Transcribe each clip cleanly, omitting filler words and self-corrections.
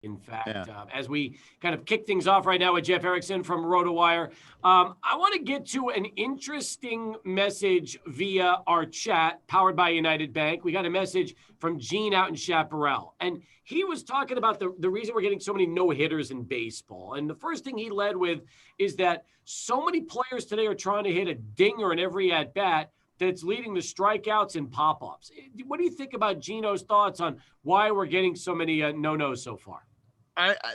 In fact, Yeah. as we kind of kick things off right now with Jeff Erickson from Rotowire, I want to get to an interesting message via our chat powered by United Bank. We got a message from Gene out in Chaparral, and he was talking about the reason we're getting so many no-hitters in baseball. And the first thing he led with is that so many players today are trying to hit a dinger in every at-bat that it's leading to strikeouts and pop-ups. What do you think about Gino's thoughts on why we're getting so many no-nos so far?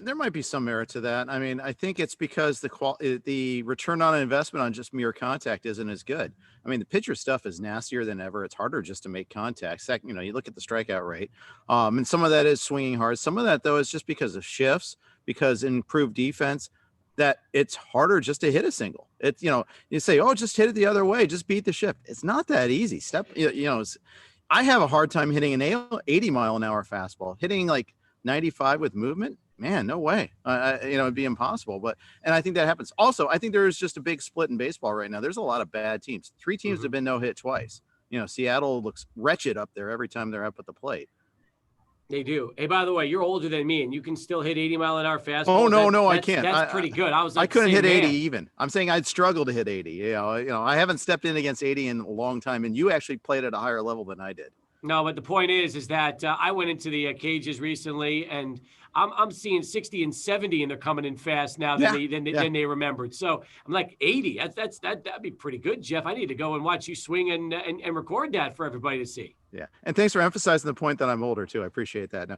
There might be some merit to that. I mean, I think it's because the return on investment on just mere contact isn't as good. I mean, the pitcher stuff is nastier than ever. It's harder just to make contact. Second, you look at the strikeout rate, and some of that is swinging hard. Some of that, though, is just because of shifts, because improved defense, that it's harder just to hit a single. It's, you say, oh, just hit it the other way, just beat the shift. It's not that easy. I have a hard time hitting an 80-mile-an-hour fastball, hitting like 95 with movement. Man, no way. It'd be impossible. And I think that happens. Also, I think there is just a big split in baseball right now. There's a lot of bad teams. 3 teams have been no hit twice. Seattle looks wretched up there every time they're up at the plate. They do. Hey, by the way, you're older than me, and you can still hit 80-mile-an-hour fastballs. Oh, no, I can't. That's pretty good. I couldn't hit 80 even. I'm saying I'd struggle to hit 80. I haven't stepped in against 80 in a long time, and you actually played at a higher level than I did. No, but the point is that I went into the cages recently, and I'm seeing 60 and 70, and they're coming in fast now than they remembered. So I'm like 80. That'd be pretty good, Jeff. I need to go and watch you swing and record that for everybody to see. Yeah, and thanks for emphasizing the point that I'm older too. I appreciate that. No,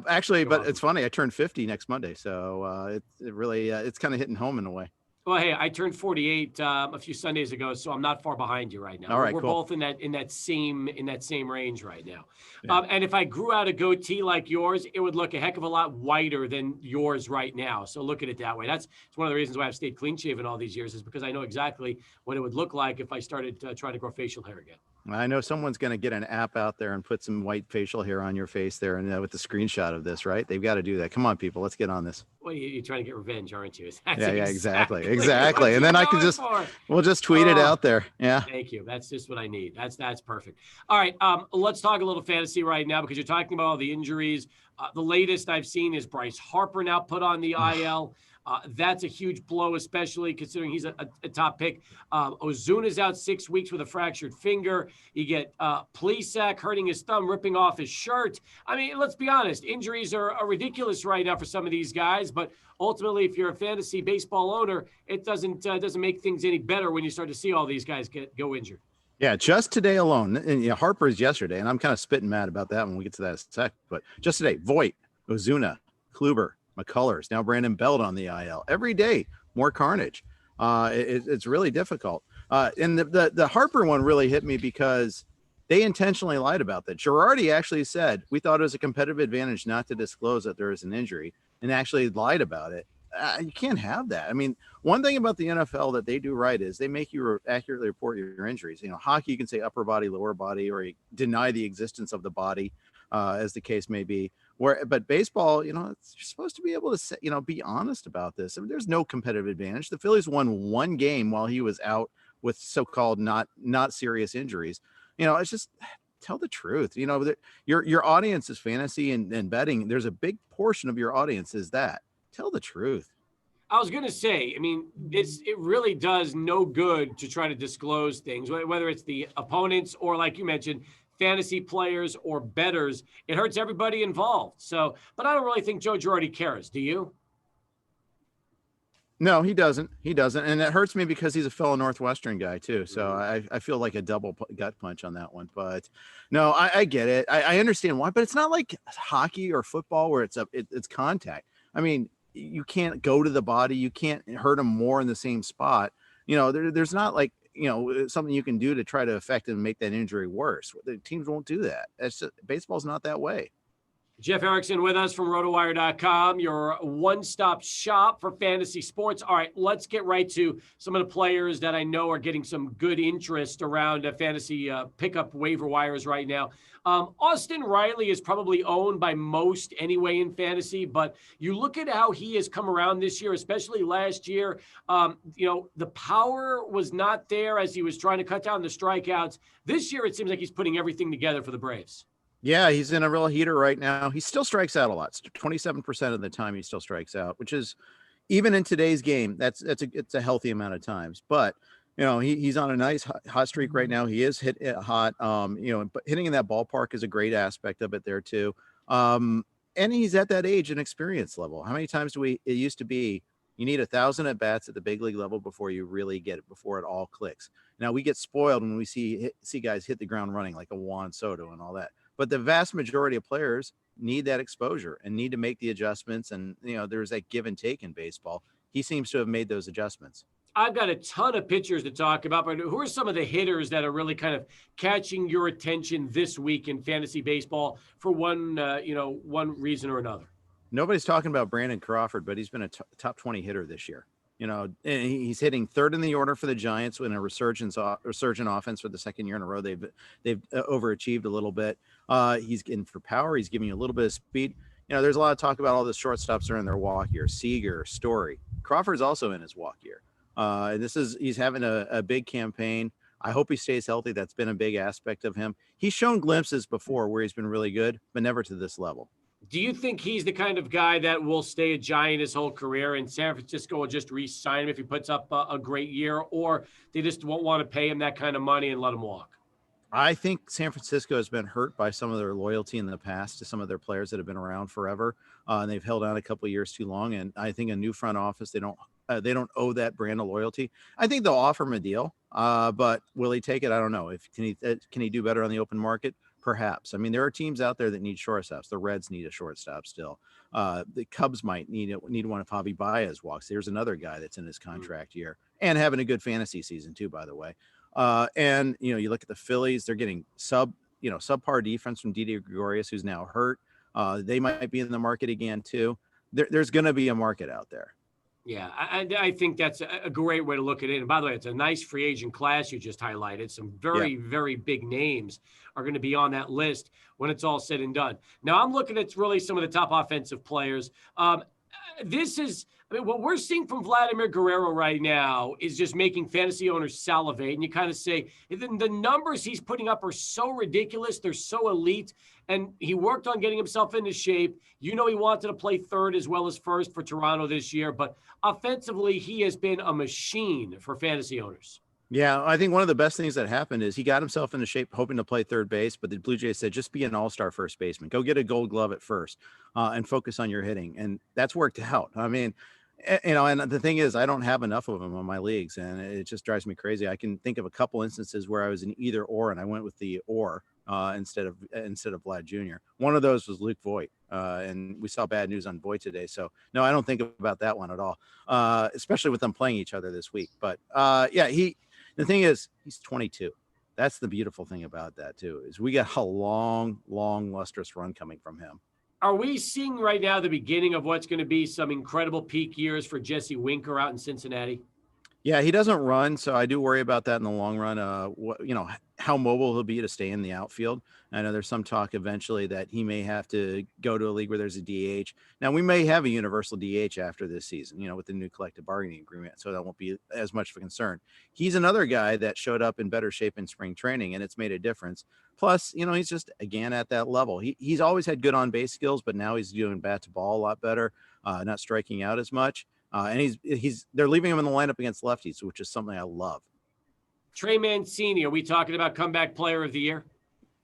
actually, but it's funny. I turned 50 next Monday, so it really it's kind of hitting home in a way. Well, hey, I turned 48 a few Sundays ago, so I'm not far behind you right now. All right, we're cool. both in that same range right now. Yeah. And if I grew out a goatee like yours, it would look a heck of a lot whiter than yours right now. So look at it that way. It's one of the reasons why I've stayed clean shaven all these years, is because I know exactly what it would look like if I started trying to grow facial hair again. I know someone's going to get an app out there and put some white facial hair on your face there, and with the screenshot of this, right? They've got to do that. Come on, people, let's get on this. Well, you're trying to get revenge, aren't you? Yeah, exactly. And then we'll just tweet it out there. Yeah. Thank you. That's just what I need. That's perfect. All right. Let's talk a little fantasy right now, because you're talking about all the injuries. The latest I've seen is Bryce Harper now put on the IL. That's a huge blow, especially considering he's a top pick. Ozuna's out 6 weeks with a fractured finger. You get Plesac hurting his thumb, ripping off his shirt. I mean, let's be honest. Injuries are ridiculous right now for some of these guys. But ultimately, if you're a fantasy baseball owner, it doesn't make things any better when you start to see all these guys go injured. Yeah, just today alone, and Harper's yesterday, and I'm kind of spitting mad about that when we get to that in a sec. But just today, Voit, Ozuna, Kluber, McCullers, now Brandon Belt on the IL. Every day, more carnage. It's really difficult. And the Harper one really hit me because they intentionally lied about that. Girardi actually said, we thought it was a competitive advantage not to disclose that there is an injury, and actually lied about it. You can't have that. I mean, one thing about the NFL that they do right is they make you accurately report your injuries. Hockey, you can say upper body, lower body, or you deny the existence of the body, as the case may be. But baseball, you're supposed to be able to, be honest about this. I mean, there's no competitive advantage. The Phillies won one game while he was out with so-called not serious injuries. It's just tell the truth. Your audience is fantasy and betting. There's a big portion of your audience is that. Tell the truth. I was going to say, I mean, it really does no good to try to disclose things, whether it's the opponents or, like you mentioned, fantasy players or bettors. It hurts everybody involved. So, but I don't really think Joe Girardi cares. Do you? No, he doesn't. And it hurts me because he's a fellow Northwestern guy too. So I feel like a double gut punch on that one, but no, I get it. I understand why, but it's not like hockey or football where it's contact. I mean, you can't go to the body. You can't hurt them more in the same spot. There's not like, something you can do to try to affect and make that injury worse. The teams won't do that. Baseball's not that way. Jeff Erickson with us from Rotowire.com, your one-stop shop for fantasy sports. All right, let's get right to some of the players that I know are getting some good interest around fantasy pickup waiver wires right now. Austin Riley is probably owned by most anyway in fantasy, but you look at how he has come around this year, especially last year. The power was not there as he was trying to cut down the strikeouts. This year, it seems like he's putting everything together for the Braves. Yeah, he's in a real heater right now. He still strikes out a lot. 27% of the time he still strikes out, which is even in today's game, it's a healthy amount of times. But he's on a nice hot streak right now. He is hit hot. But hitting in that ballpark is a great aspect of it there too. And he's at that age and experience level. How many times it used to be you need 1,000 at bats at the big league level before you really get it, before it all clicks. Now we get spoiled when we see guys hit the ground running like a Juan Soto and all that. But the vast majority of players need that exposure and need to make the adjustments. And, there's that give and take in baseball. He seems to have made those adjustments. I've got a ton of pitchers to talk about, but who are some of the hitters that are really kind of catching your attention this week in fantasy baseball for one reason or another? Nobody's talking about Brandon Crawford, but he's been a top 20 hitter this year. And he's hitting third in the order for the Giants in a resurgent offense for the second year in a row. They've overachieved a little bit. He's getting for power. He's giving you a little bit of speed. There's a lot of talk about all the shortstops are in their walk year. Seager, Story. Crawford's also in his walk year. He's having a big campaign. I hope he stays healthy. That's been a big aspect of him. He's shown glimpses before where he's been really good, but never to this level. Do you think he's the kind of guy that will stay a Giant his whole career and San Francisco will just re-sign him if he puts up a great year, or they just won't want to pay him that kind of money and let him walk? I think San Francisco has been hurt by some of their loyalty in the past to some of their players that have been around forever. And they've held on a couple of years too long. And I think a new front office, they don't owe that brand of loyalty. I think they'll offer him a deal, but will he take it? I don't know. Can he do better on the open market? Perhaps. I mean, there are teams out there that need shortstops. The Reds need a shortstop still. The Cubs might need one if Javi Baez walks. There's another guy that's in his contract year and having a good fantasy season too, by the way. And you look at the Phillies, they're getting subpar defense from Didi Gregorius, who's now hurt. They might be in the market again too. There's going to be a market out there. Yeah, I think that's a great way to look at it. And by the way, it's a nice free agent class you just highlighted. Some very big names are going to be on that list when it's all said and done. Now, I'm looking at really some of the top offensive players. What we're seeing from Vladimir Guerrero right now is just making fantasy owners salivate. And you kind of say, the numbers he's putting up are so ridiculous. They're so elite. And he worked on getting himself into shape. He wanted to play third as well as first for Toronto this year. But offensively, he has been a machine for fantasy owners. Yeah, I think one of the best things that happened is he got himself into shape hoping to play third base, but the Blue Jays said, just be an all-star first baseman. Go get a gold glove at first and focus on your hitting. And that's worked out. I mean, and the thing is, I don't have enough of them on my leagues, and it just drives me crazy. I can think of a couple instances where I was in either or, and I went with the or instead of Vlad Jr. One of those was Luke Voit, and we saw bad news on Voit today. So no, I don't think about that one at all, especially with them playing each other this week. But the thing is, he's 22. That's the beautiful thing about that too, is we got a long, lustrous run coming from him. Are we seeing right now the beginning of what's going to be some incredible peak years for Jesse Winker out in Cincinnati? Yeah, he doesn't run, so I do worry about that in the long run. How mobile he'll be to stay in the outfield. I know there's some talk eventually that he may have to go to a league where there's a DH. Now, we may have a universal DH after this season, with the new collective bargaining agreement, so that won't be as much of a concern. He's another guy that showed up in better shape in spring training, and it's made a difference. Plus, he's just, again, at that level. He's always had good on-base skills, but now he's doing bat to ball a lot better, not striking out as much. And they're leaving him in the lineup against lefties, which is something I love. Trey Mancini, are we talking about comeback player of the year?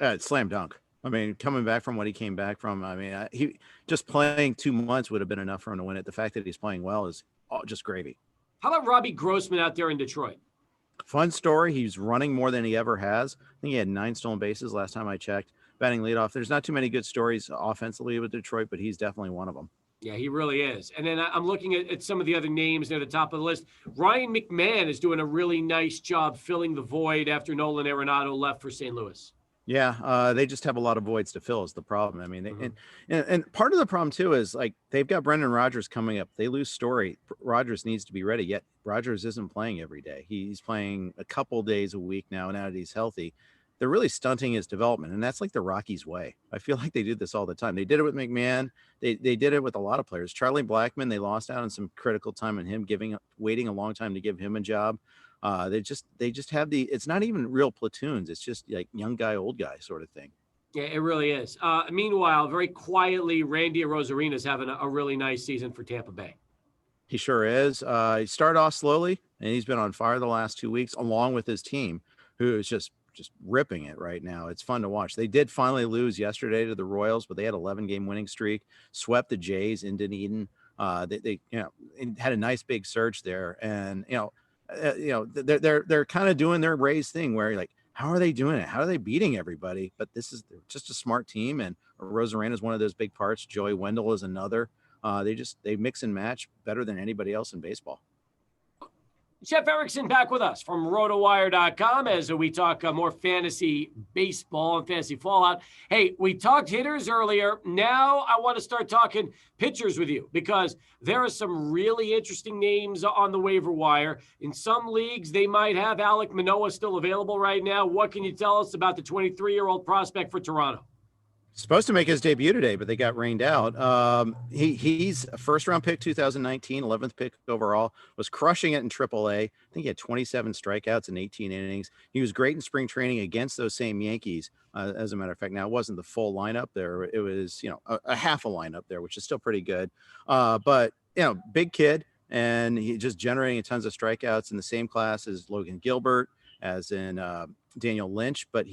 It's slam dunk. I mean, coming back from what he came back from, he just playing 2 months would have been enough for him to win it. The fact that he's playing well is just gravy. How about Robbie Grossman out there in Detroit? Fun story. He's running more than he ever has. I think he had 9 stolen bases last time I checked. Batting leadoff. There's not too many good stories offensively with Detroit, but he's definitely one of them. Yeah, he really is. And then I'm looking at some of the other names near the top of the list. Ryan McMahon is doing a really nice job filling the void after Nolan Arenado left for St. Louis. Yeah, they just have a lot of voids to fill is the problem. I mean, and part of the problem too is like they've got Brendan Rodgers coming up. They lose Story. Rodgers needs to be ready. Yet Rodgers isn't playing every day. He's playing a couple days a week now that he's healthy. They're really stunting his development, and that's like the Rockies way. I feel like they do this all the time. They did it with McMahon. They did it with a lot of players. Charlie Blackmon, they lost out on some critical time on him, waiting a long time to give him a job. They just have it's not even real platoons. It's just like young guy, old guy sort of thing. Yeah, it really is. Meanwhile, very quietly, Randy Arozarena is having a really nice season for Tampa Bay. He sure is. He started off slowly, and he's been on fire the last 2 weeks, along with his team, who is just ripping it right now. It's fun to watch. They did finally lose yesterday to the Royals, but they had 11-game winning streak, swept the Jays in Dunedin. They had a nice big surge there, and they're kind of doing their Rays thing where you're like, how are they doing it? How are they beating everybody? But this is just a smart team, and Rosarena is one of those big parts. Joey Wendell is another. They mix and match better than anybody else in baseball. Jeff Erickson back with us from Rotowire.com as we talk more fantasy baseball and fantasy fallout. Hey, we talked hitters earlier. Now I want to start talking pitchers with you because there are some really interesting names on the waiver wire. In some leagues, they might have Alec Mannoa still available right now. What can you tell us about the 23-year-old prospect for Toronto? Supposed to make his debut today, but they got rained out. He's a first-round pick, 2019, 11th pick overall, was crushing it in AAA. I think he had 27 strikeouts in 18 innings. He was great in spring training against those same Yankees, as a matter of fact. Now, it wasn't the full lineup there. It was, a half a lineup there, which is still pretty good. But big kid, and he just generating tons of strikeouts in the same class as Logan Gilbert, as in Daniel Lynch, but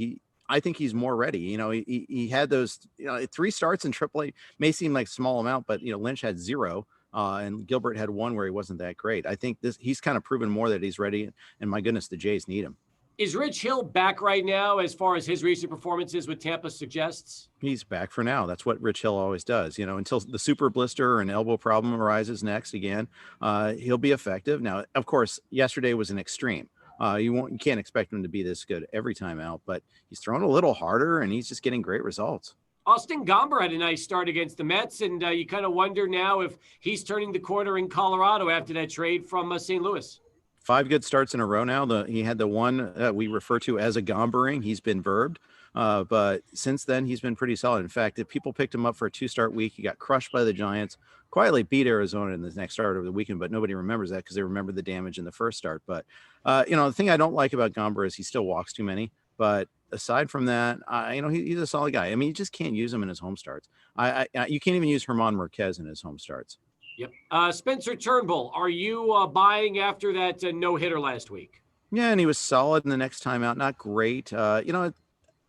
I think he's more ready. He had those, 3 starts in AAA may seem like a small amount, but Lynch had 0, and Gilbert had 1 where he wasn't that great. I think he's kind of proven more that he's ready, and my goodness, the Jays need him. Is Rich Hill back right now as far as his recent performances with Tampa suggests? He's back for now. That's what Rich Hill always does. Until the super blister or an elbow problem arises next again, he'll be effective. Now, of course, yesterday was an extreme. You can't expect him to be this good every time out, but he's thrown a little harder and he's just getting great results. Austin Gomber had a nice start against the Mets, and you kind of wonder now if he's turning the corner in Colorado after that trade from St. Louis. 5 good starts in a row now. He had the one that we refer to as a Gombering. He's been verbed, but since then he's been pretty solid. In fact, if people picked him up for a 2-start week, he got crushed by the Giants, quietly beat Arizona in the next start over the weekend, but nobody remembers that because they remember the damage in the first start. But the thing I don't like about Gomber is he still walks too many. But aside from that, he's a solid guy. I mean, you just can't use him in his home starts. You can't even use Herman Marquez in his home starts. Yep. Spencer Turnbull, are you buying after that no-hitter last week? Yeah, and he was solid in the next time out. Not great.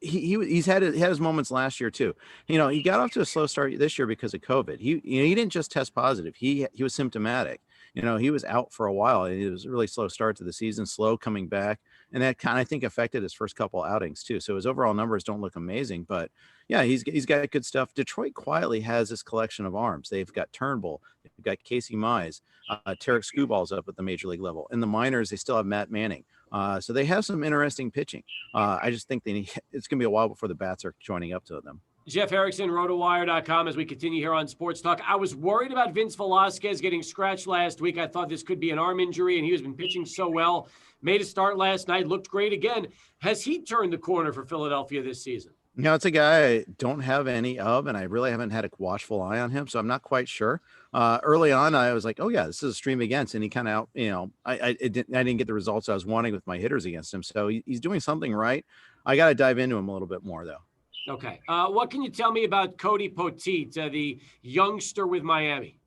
He's had his moments last year too. He got off to a slow start this year because of COVID. He didn't just test positive. He was symptomatic. He was out for a while. It was a really slow start to the season, slow coming back, and that kind of, I think, affected his first couple outings too. So his overall numbers don't look amazing, but yeah, he's got good stuff. Detroit quietly has this collection of arms. They've got Turnbull, they've got Casey Mize, Tarek Skubal's up at the major league level. In the minors, they still have Matt Manning. So they have some interesting pitching. I just think it's going to be a while before the bats are joining up to them. Jeff Erickson, Rotowire.com, as we continue here on Sports Talk. I was worried about Vince Velasquez getting scratched last week. I thought this could be an arm injury, and he has been pitching so well. Made a start last night, looked great again. Has he turned the corner for Philadelphia this season? It's a guy I don't have any of, and I really haven't had a watchful eye on him, so I'm not quite sure. Early on, I was like, oh, yeah, this is a stream against, and he kind of, I didn't get the results I was wanting with my hitters against him, so he's doing something right. I got to dive into him a little bit more, though. Okay. What can you tell me about Cody Poteet, the youngster with Miami?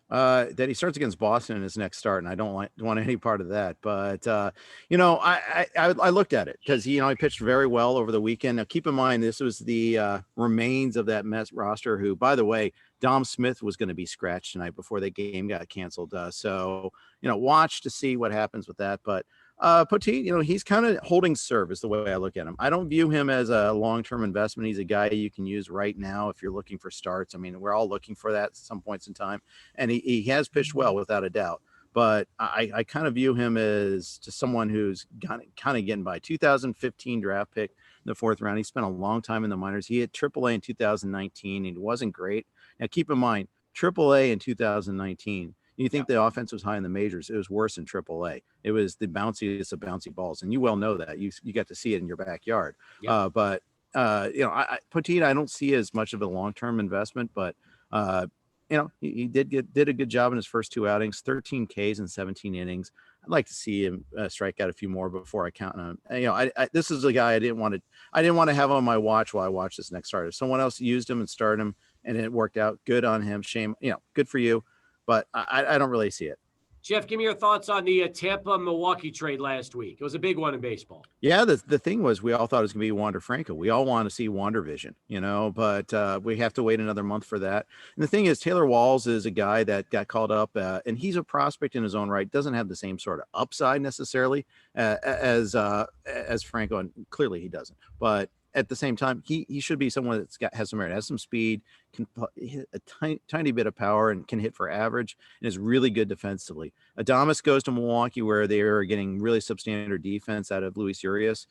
That he starts against Boston in his next start, and I don't want any part of that. But I looked at it because he pitched very well over the weekend. Now, keep in mind, this was the remains of that Mets roster, who, by the way, Dom Smith was going to be scratched tonight before the game got canceled. So watch to see what happens with that. But Poteet, he's kind of holding serve is the way I look at him. I don't view him as a long-term investment. He's a guy you can use right now if you're looking for starts. I mean, we're all looking for that at some points in time, and he has pitched well without a doubt. But I kind of view him as just someone who's kind of getting by. 2015 draft pick in the 4th round. He spent a long time in the minors. He hit AAA in 2019, and it wasn't great. Now, keep in mind, AAA in 2019. You think the offense was high in the majors? It was worse in AAA. It was the bounciest of bouncy balls, and you well know that. You got to see it in your backyard. Yep. Poteet, I don't see as much of a long-term investment, but he did a good job in his first 2 outings, 13 Ks in 17 innings. I'd like to see him strike out a few more before I count on him. You know, this is a guy I didn't want to have on my watch while I watch this next start. If someone else used him and started him and it worked out, good on him. Shame, good for you. But I don't really see it. Jeff, give me your thoughts on the Tampa-Milwaukee trade last week. It was a big one in baseball. Yeah, the thing was we all thought it was going to be Wander Franco. We all want to see Wander Vision, but we have to wait another month for that. And the thing is, Taylor Walls is a guy that got called up, and he's a prospect in his own right. Doesn't have the same sort of upside necessarily as Franco, and clearly he doesn't. But at the same time, he should be someone has some merit, has some speed, can hit a tiny bit of power, and can hit for average, and is really good defensively. Adames goes to Milwaukee, where they are getting really substandard defense out of Luis Urias.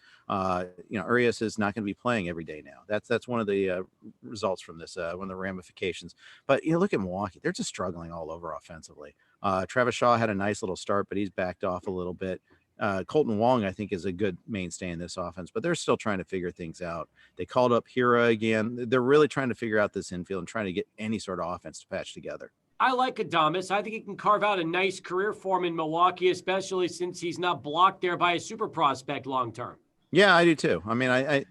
Urias is not going to be playing every day now. That's one of the results from this, one of the ramifications. But look at Milwaukee; they're just struggling all over offensively. Travis Shaw had a nice little start, but he's backed off a little bit. Colton Wong, I think, is a good mainstay in this offense, but they're still trying to figure things out. They called up Hira again. They're really trying to figure out this infield and trying to get any sort of offense to patch together. I like Adames. I think he can carve out a nice career for him in Milwaukee, especially since he's not blocked there by a super prospect long term. Yeah, I do too. I mean,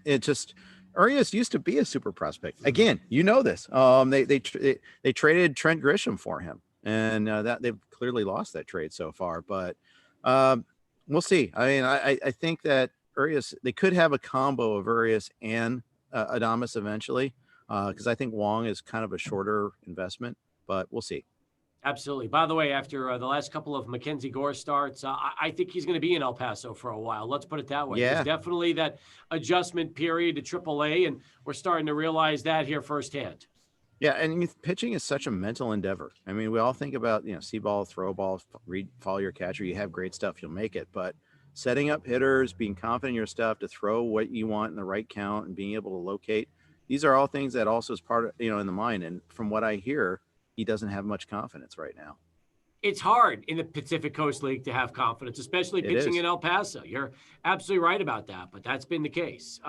Urias used to be a super prospect. Again, this. They traded Trent Grisham for him, and that they've clearly lost that trade so far. But we'll see. I mean, I think that Urias, they could have a combo of Urias and Adames eventually, because I think Wong is kind of a shorter investment, but we'll see. Absolutely. By the way, after the last couple of Mackenzie Gore starts, I think he's going to be in El Paso for a while. Let's put it that way. Yeah. There's definitely that adjustment period to AAA, and we're starting to realize that here firsthand. Yeah, and pitching is such a mental endeavor. I mean, we all think about, see ball, throw ball, follow your catcher. You have great stuff, you'll make it. But setting up hitters, being confident in your stuff to throw what you want in the right count, and being able to locate, these are all things that also is part of, in the mind. And from what I hear, he doesn't have much confidence right now. It's hard in the Pacific Coast League to have confidence, especially pitching in El Paso. You're absolutely right about that, but that's been the case.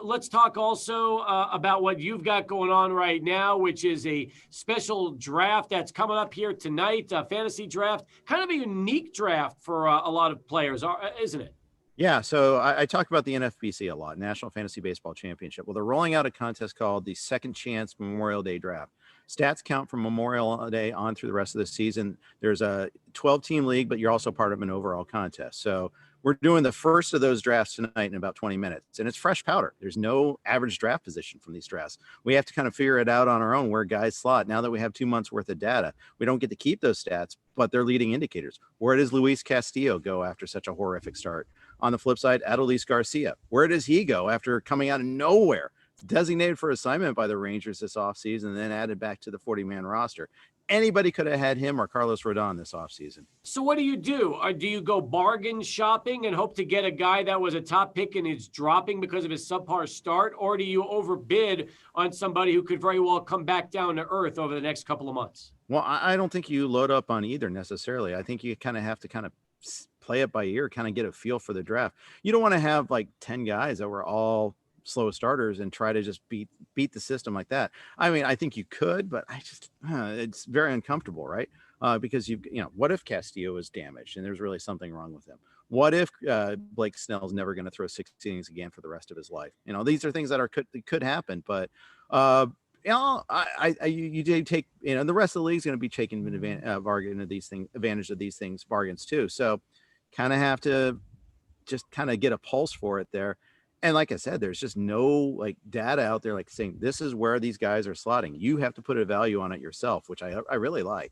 Let's talk also about what you've got going on right now, which is a special draft that's coming up here tonight, a fantasy draft, kind of a unique draft for a lot of players, isn't it? Yeah, so I talk about the NFBC a lot, National Fantasy Baseball Championship. Well, they're rolling out a contest called the Second Chance Memorial Day Draft. Stats count from Memorial Day on through the rest of the season. There's a 12-team league, but you're also part of an overall contest. So we're doing the first of those drafts tonight in about 20 minutes, and it's fresh powder. There's no average draft position from these drafts. We have to kind of figure it out on our own where guys slot. Now that we have 2 months worth of data, we don't get to keep those stats, but they're leading indicators. Where does Luis Castillo go after such a horrific start? On the flip side, Adolis Garcia, where does he go after coming out of nowhere? Designated for assignment by the Rangers this offseason, and then added back to the 40-man roster. Anybody could have had him or Carlos Rodon this offseason. So what do you do? Do you go bargain shopping and hope to get a guy that was a top pick and is dropping because of his subpar start? Or do you overbid on somebody who could very well come back down to earth over the next couple of months? Well, I don't think you load up on either necessarily. I think you kind of have to kind of play it by ear, kind of get a feel for the draft. You don't want to have like 10 guys that were all slow starters and try to just beat the system like that. I mean, I think you could, but it's very uncomfortable, right? Because what if Castillo is damaged and there's really something wrong with him? What if Blake Snell's never going to throw 6 innings again for the rest of his life? These are things that could happen, but you do take, the rest of the league is going to be taking advantage of these things, bargains too. So kind of have to just kind of get a pulse for it there. And like I said, there's just no data out there saying this is where these guys are slotting. You have to put a value on it yourself, which I really like.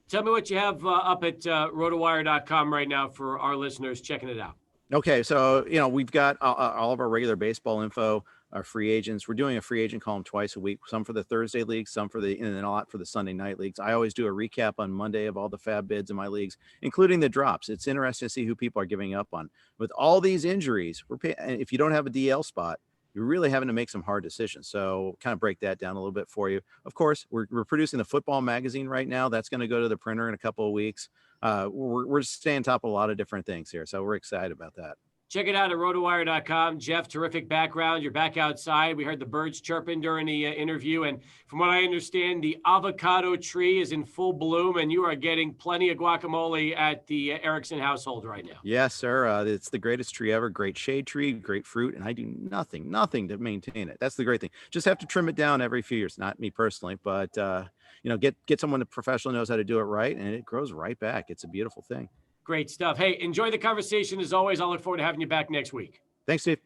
Tell me what you have up at Rotowire.com right now for our listeners checking it out. Okay, so we've got all of our regular baseball info, our free agents. We're doing a free agent column twice a week, some for the Thursday leagues, some and then a lot for the Sunday night leagues. I always do a recap on Monday of all the fab bids in my leagues, including the drops. It's interesting to see who people are giving up on. With all these injuries, if you don't have a DL spot, you're really having to make some hard decisions. So kind of break that down a little bit for you. Of course, we're producing the football magazine right now. That's going to go to the printer in a couple of weeks. We're staying top of a lot of different things here. So we're excited about that. Check it out at Rotowire.com. Jeff, terrific background. You're back outside. We heard the birds chirping during the interview. And from what I understand, the avocado tree is in full bloom, and you are getting plenty of guacamole at the Erickson household right now. Yes, sir. It's the greatest tree ever. Great shade tree, great fruit, and I do nothing to maintain it. That's the great thing. Just have to trim it down every few years. Not me personally, but get someone that professional knows how to do it right, and it grows right back. It's a beautiful thing. Great stuff. Hey, enjoy the conversation as always. I'll look forward to having you back next week. Thanks, Steve.